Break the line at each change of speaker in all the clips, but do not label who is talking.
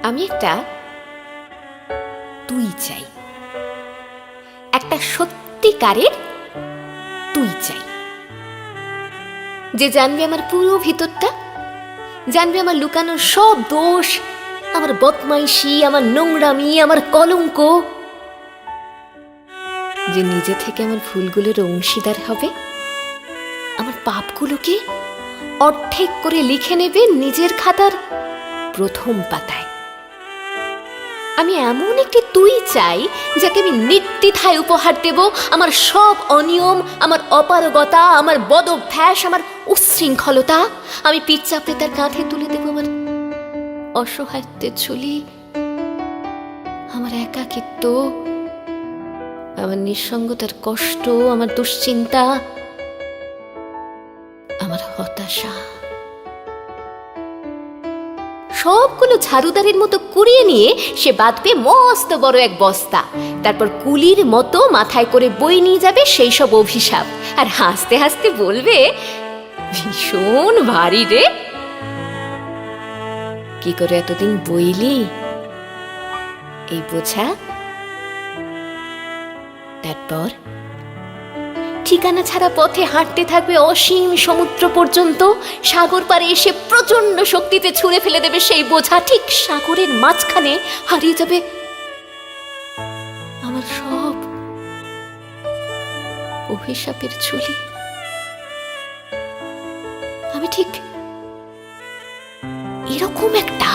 আমি একটা তুই চাই, একটা সত্যিকারের তুই চাই, যে জানবে আমার পুরো ভিতরটা, জানবে আমার লুকানো সব দোষ, আমার বদমাইশি, আমার নোংরামি, আমার কলঙ্ক, যে নিজে থেকে আমার ভুলগুলোর অংশীদার হবে, আমার পাপগুলোকে অর্ধেক করে লিখে নেবে নিজের খাতার প্রথম পাতায়। আমি এমন একটি তুই চাই যাকে আমি নির্দ্বিধায় উপহার দেব আমার সব অনিয়ম, আমার অপারগতা, আমার বদভ্যাস, আমার উচ্ছৃঙ্খলতা। আমি পিঠ চাপড়ে তার কাঁধে তুলে দেব আমার অসহায়ত্বের ঝুলি, আমার একাকিত্ব, আমার নিঃসঙ্গতার কষ্ট, আমার দুশ্চিন্তা, আমার হতাশা। সবগুলো ঝাড়ুদারের মতো কুড়িয়ে নিয়ে সে বাঁধবে মস্ত বড় এক বস্তা, তারপর কুলির মতো মাথায় করে বই নিয়ে যাবে সেই সব অভিশাপ, আর হাসতে হাসতে বলবে, ভীষণ ভারী রে, কি করে এতদিন বইলি এই বোঝা। তারপর ঠিকানা ছাড়া পথে হাঁটতে থাকবে অসীম সমুদ্র পর্যন্ত, সাগর পাড়ে এসে প্রচন্ড শক্তিতে ছুঁড়ে ফেলে দেবে সেই বোঝা, ঠিক সাগরের মাঝখানে হারিয়ে যাবে আমার সব অভিশাপের ঝুলি। আমি ঠিক এরকম একটা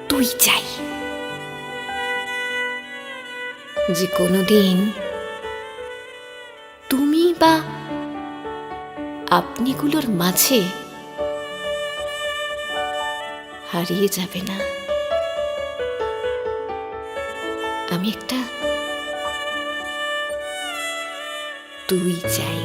তুই চাই, যে কোনোদিন তুমি বা আপনিগুলোর মাঝে হারিয়ে যাবে না। আমি একটা তুই চাই।